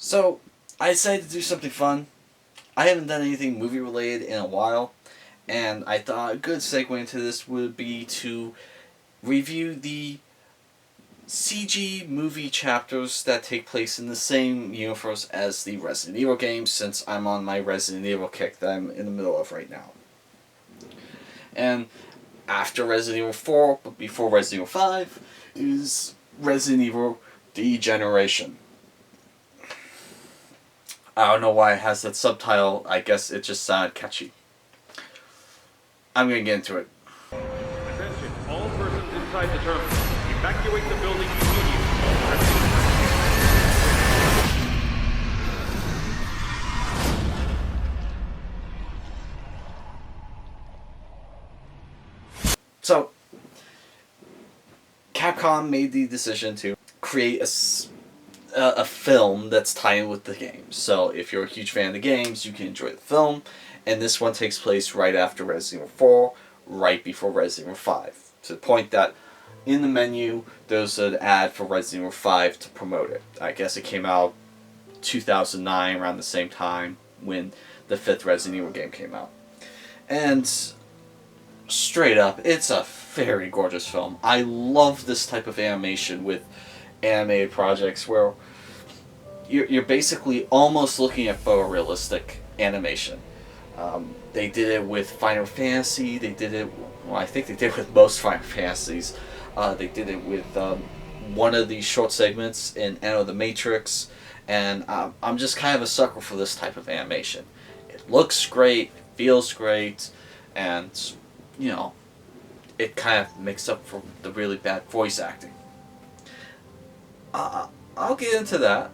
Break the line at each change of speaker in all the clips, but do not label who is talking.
So, I decided to do something fun. I haven't done anything movie related in a while, and I thought a good segue into this would be to review the CG movie chapters that take place in the same universe as the Resident Evil games, since I'm on my Resident Evil kick that I'm in the middle of right now. And after Resident Evil 4, but before Resident Evil 5, is Resident Evil Degeneration. I don't know why it has that subtitle. I guess it just sounded catchy. I'm gonna get into it.
Attention, all persons inside the terminal. Evacuate the building immediately.
So, Capcom made the decision to create a film that's tied with the games. So if you're a huge fan of the games, you can enjoy the film. And this one takes place right after Resident Evil 4, right before Resident Evil 5. To the point that in the menu, there's an ad for Resident Evil 5 to promote it. I guess it came out 2009, around the same time when the 5th Resident Evil game came out. And straight up, it's a very gorgeous film. I love this type of animation with animated projects where you're basically almost looking at photorealistic animation. They did it with Final Fantasy. They did it. Well, I think they did it with most Final Fantasies. They did it with one of the short segments in Enter the Matrix, and I'm just kind of a sucker for this type of animation. It looks great, it feels great, and it kind of makes up for the really bad voice acting. I'll get into that.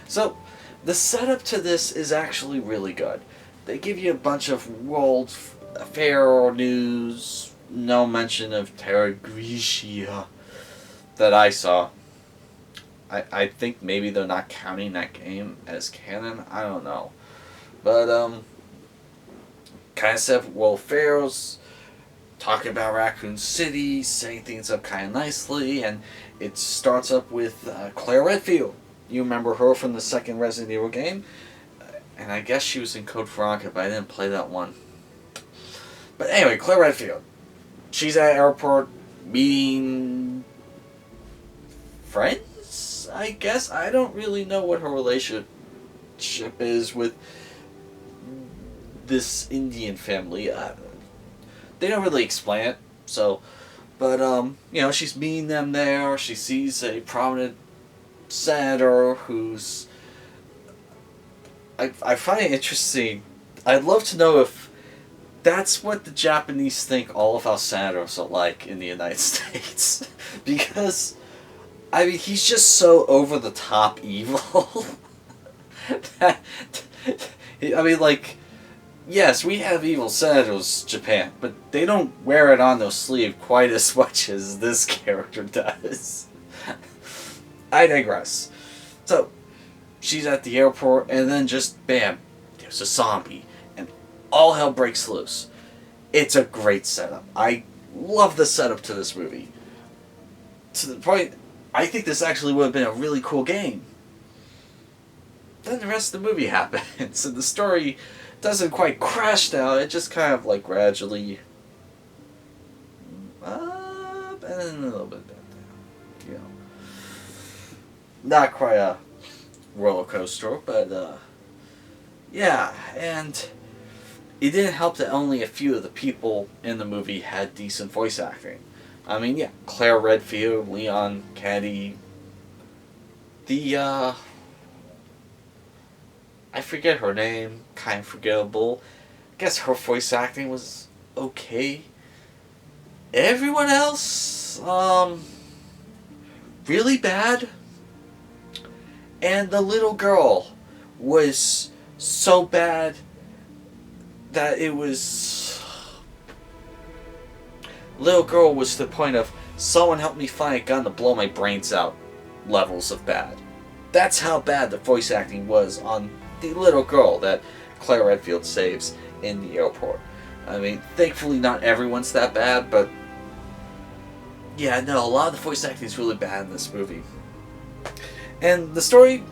So, the setup to this is actually really good. They give you a bunch of world affair news, no mention of Terra Grigia that I saw. I think maybe they're not counting that game as canon, I don't know. But, kind of set up world affairs, talking about Raccoon City, setting things up kind of nicely, and it starts up with Claire Redfield. You remember her from the second Resident Evil game, and I guess she was in Code Veronica, but I didn't play that one. But anyway, Claire Redfield. She's at an airport meeting friends, I guess. I don't really know what her relationship is with this Indian family. They don't really explain it, so, but, she's meeting them there. She sees a prominent senator who's, I find it interesting. I'd love to know if that's what the Japanese think all of our senators are like in the United States. Because, I mean, he's just so over-the-top evil. that, I mean, like, yes, we have evil senators, Japan, but they don't wear it on their sleeve quite as much as this character does. I digress. So, she's at the airport, and then just, bam, there's a zombie, and all hell breaks loose. It's a great setup. I love the setup to this movie. To the point, I think this actually would have been a really cool game. Then the rest of the movie happens, and the story doesn't quite crash down, it just kind of like gradually up and then a little bit down. Not quite a roller coaster, but yeah, and it didn't help that only a few of the people in the movie had decent voice acting. I mean, yeah, Claire Redfield, Leon Kennedy, I forget her name, kind of forgettable. I guess her voice acting was okay. Everyone else, really bad. And the little girl was so bad that it was... Little girl was to the point of, someone help me find a gun to blow my brains out levels of bad. That's how bad the voice acting was on the little girl that Claire Redfield saves in the airport. I mean, thankfully not everyone's that bad, but yeah, no, a lot of the voice acting is really bad in this movie. And the story,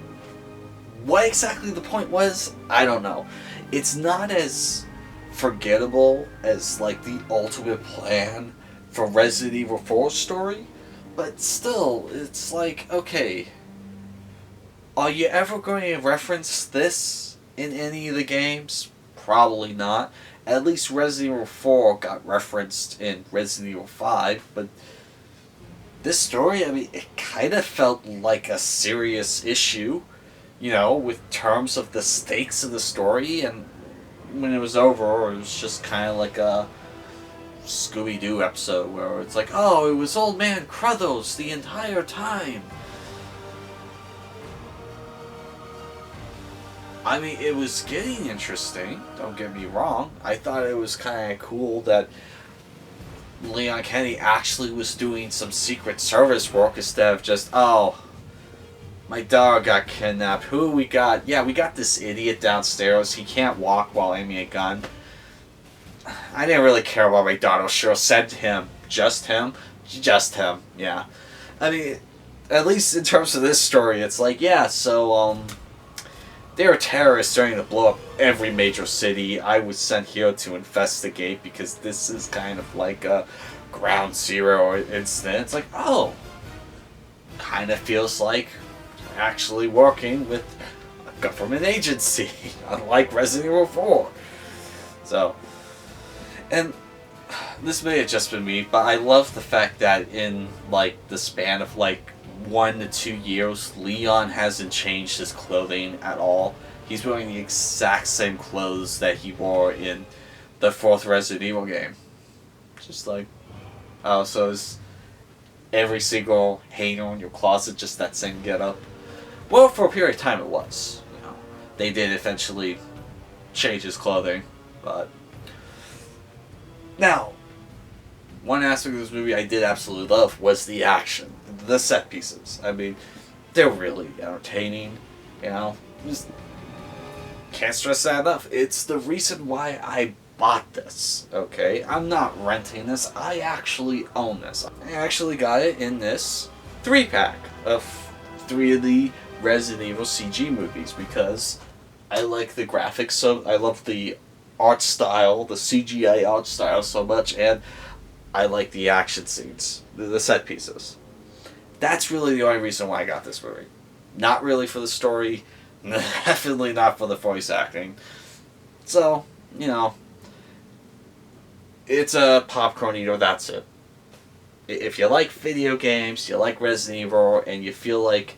what exactly the point was, I don't know. It's not as forgettable as like the ultimate plan for Resident Evil 4's story, but still, it's like, okay, are you ever going to reference this in any of the games? Probably not. At least Resident Evil 4 got referenced in Resident Evil 5, but this story, I mean, it kind of felt like a serious issue, you know, with terms of the stakes of the story, and when it was over, it was just kind of like a Scooby-Doo episode where it's like, oh, it was Old Man Crothers the entire time. I mean, it was getting interesting, don't get me wrong. I thought it was kind of cool that Leon Kennedy actually was doing some Secret Service work instead of just, oh, my dog got kidnapped. Who we got? Yeah, we got this idiot downstairs. He can't walk while aiming a gun. I didn't really care about my daughter. Sure, said him. Just him? Just him, yeah. I mean, at least in terms of this story, it's like, yeah, so, they were terrorists trying to blow up every major city. I was sent here to investigate because this is kind of like a ground zero incident. It's like, oh, kind of feels like actually working with a government agency, unlike Resident Evil 4. So, and this may have just been me, but I love the fact that in like the span of like 1 to 2 years, Leon hasn't changed his clothing at all. He's wearing the exact same clothes that he wore in the 4th Resident Evil game. Just like, oh, so is every single hanger in your closet just that same getup? Well, for a period of time it was. You know, they did eventually change his clothing, but now, one aspect of this movie I did absolutely love was the action, the set pieces. I mean, they're really entertaining, you know. Just can't stress that enough. It's the reason why I bought this, okay? I'm not renting this. I actually own this. I actually got it in this 3-pack of 3 of the Resident Evil CG movies because I like the graphics, so I love the art style, the CGI art style so much, and I like the action scenes, the set pieces. That's really the only reason why I got this movie. Not really for the story, definitely not for the voice acting. So, you know, it's a popcorn eater, that's it. If you like video games, you like Resident Evil, and you feel like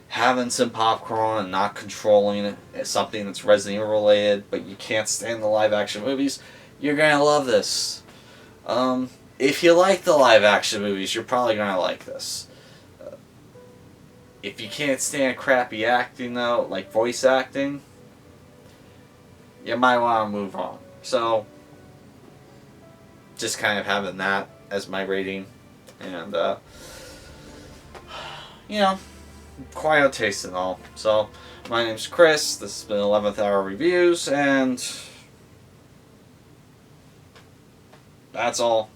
having some popcorn and not controlling it as something that's Resident Evil related, but you can't stand the live action movies, you're gonna love this. If you like the live action movies, you're probably gonna like this. If you can't stand crappy acting though, like voice acting, you might want to move on. So, just kind of having that as my rating, and you know, quiet taste and all. So, my name's Chris. This has been 11th Hour Reviews, and that's all.